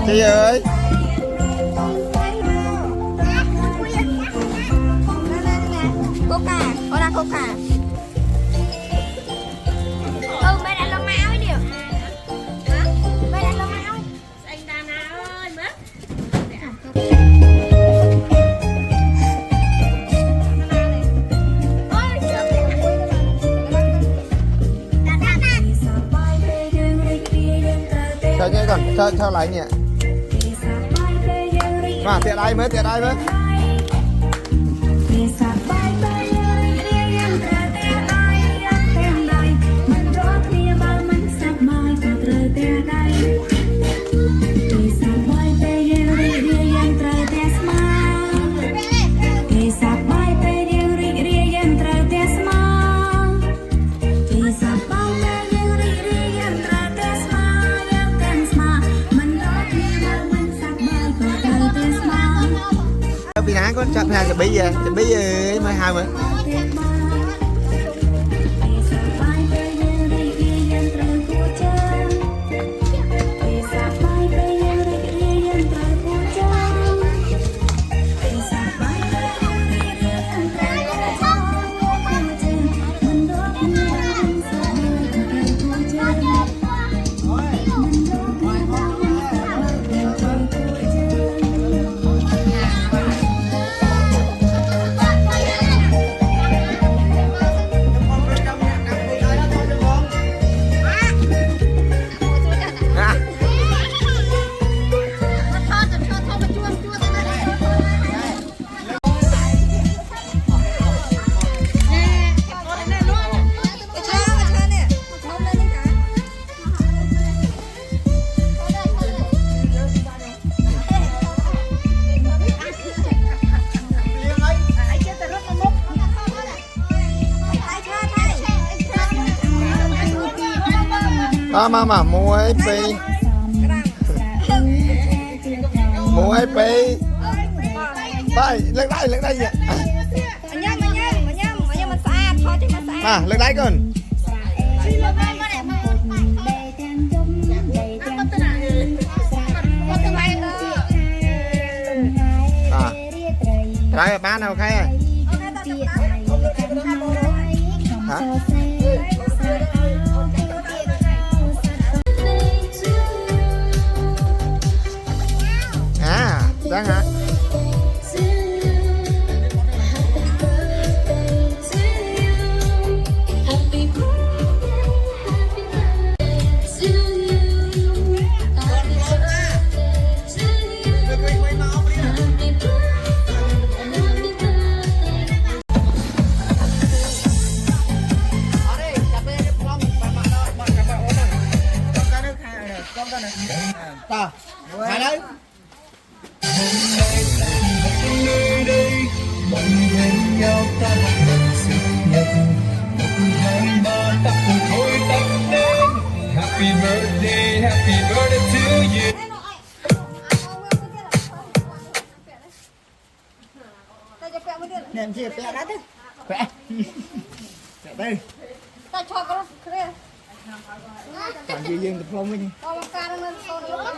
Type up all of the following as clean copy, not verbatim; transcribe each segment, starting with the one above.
Chị ơi. Coca, ora coca. Mày đặt lông máu ấy điều. Hả? Mày đặt lông máu. Anh Đana ơi, mất. Chờ nhé còn, chờ lại nhỉ. Mà tiện ai mới. Vì nãy con chặt hàng bây giờ mới hai mà. Mà mua ấy pi đây lên đây vậy mà lên đây con đây bán nào khai hả? Đang hả? Ta, hai đấy. Happy birthday to you. Nè chị pẹ đã thế. Pẹ. Pẹ đây. Ta cho cái kia. Còn gì riêng được không anh? Có ca nó lên sôi nữa.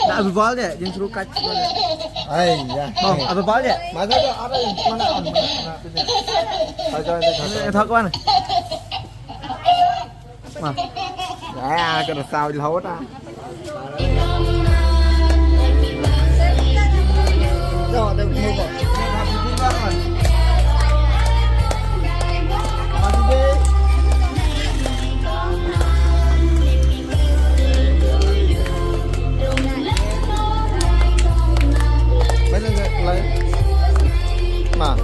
Đã bị vỡ đấy, nhưng suruh cách. Ai ya. Bang, apa bal đấy? Mana ada mana on. Thôi thôi con này. Mà. Dạ, cái đợt sau đi hốt á. Rồi, đừng mua rồi. Mà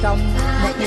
trong một kia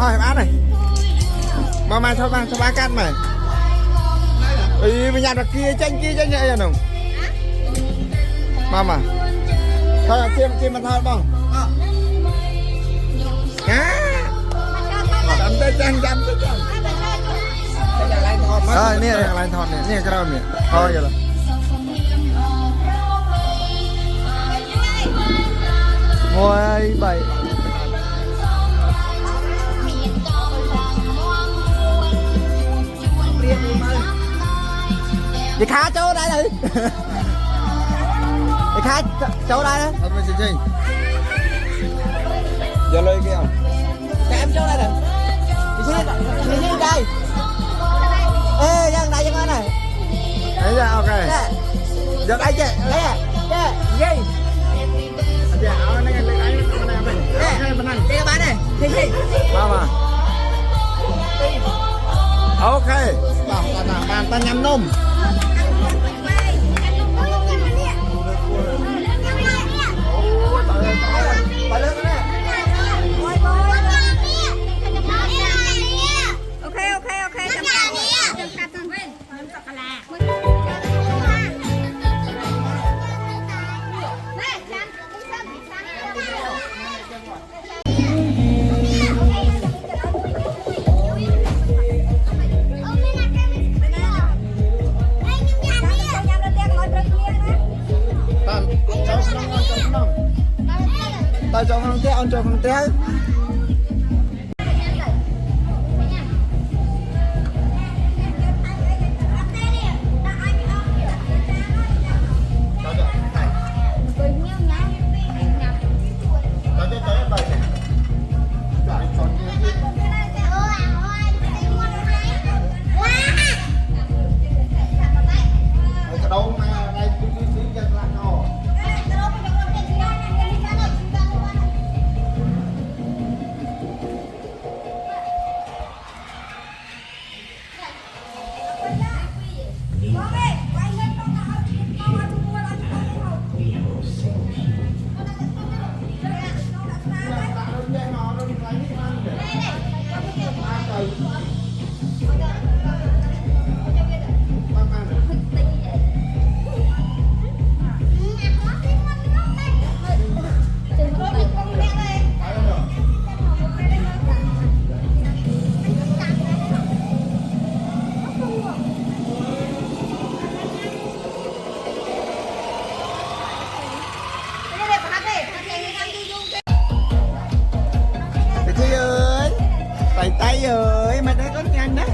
hỏi bán này mà cho ba cắt mày bây giờ là kia tranh nhẹ rồi nè mà thôi chim mà thôi bông á chấm tới chân rồi nè lại thọt nè cái đâu nè thôi vậy là ngồi bảy đi khá chỗ đây đi đi khá chỗ đây đó thật mình gì giờ lên kia không các em chỗ đây nè đi xin đây ê dân đây dân này đấy ra ok giờ đây chứ lấy à chứ gì giờ áo này lấy cái này bên này đi các bạn này đi mà ok bàn ta nhắm nôm tao cho không té ăn cho không té tay ơi mà đây có nhanh đấy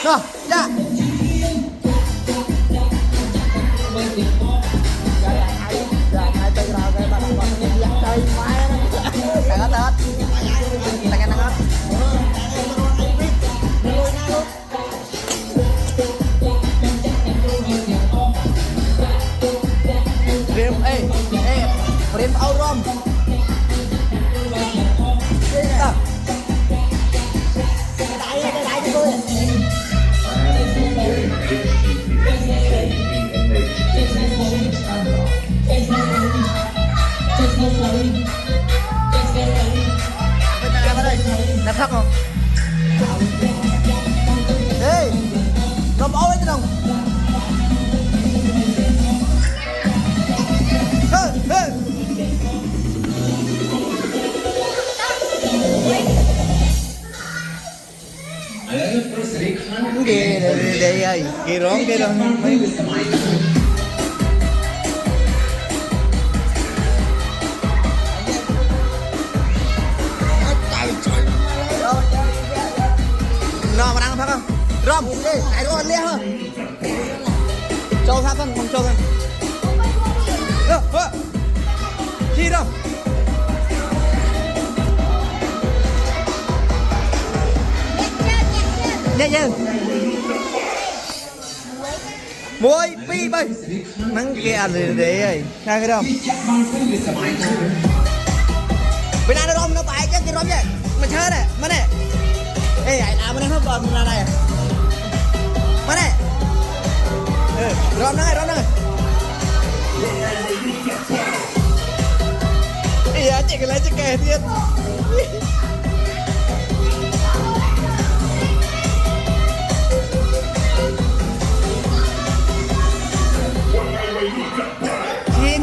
Rồi, dạ. Rem, rem aurom. Bên đây đẹp thật không? Ê, nó bỏ lên không? Kìa ơi, kìa rón mấy nó mà đang phát không? Rom, đi, hãy luôn lia hơn. Châu phát không châu không? Chi đâu? Nhẹ nhẹ. Muối pi bay. Nắng kia ăn để ấy. Sao cái đâu? Bên này nó Rom nó phải cái Rom vậy. Mà chơi này, mà này. Ê, ai làm bên này không còn là này. Mà này. Rom nó này. Iya, cek lagi kayak dia.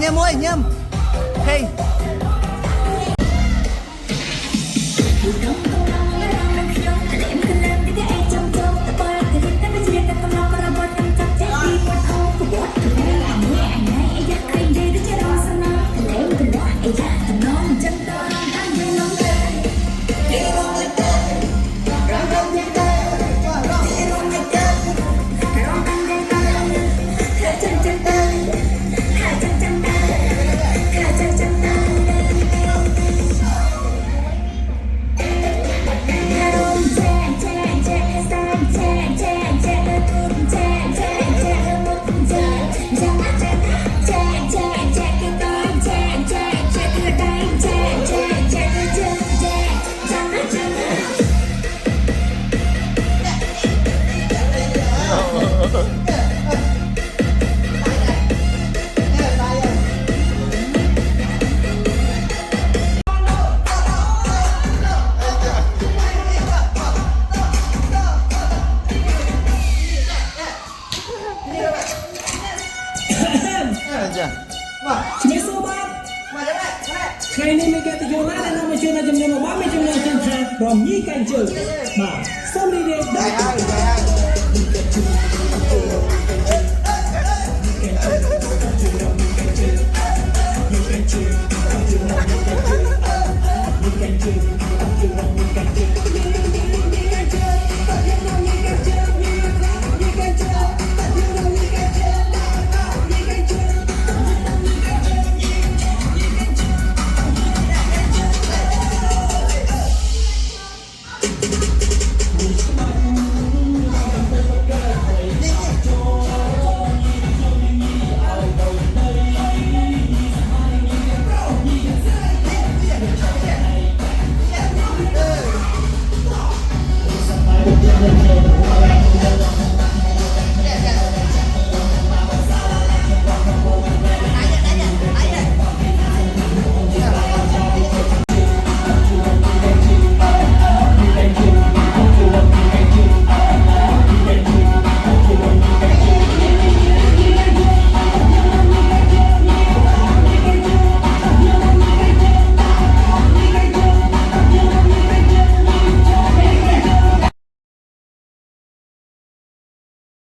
Nhâm ơi, nhâm. Hey. Ngày nay mình kẹt vô lá là năm chuyên là chấm năm 30 chấm năm trên trang còn nhí cảnh chữ mà xong đi đây đấy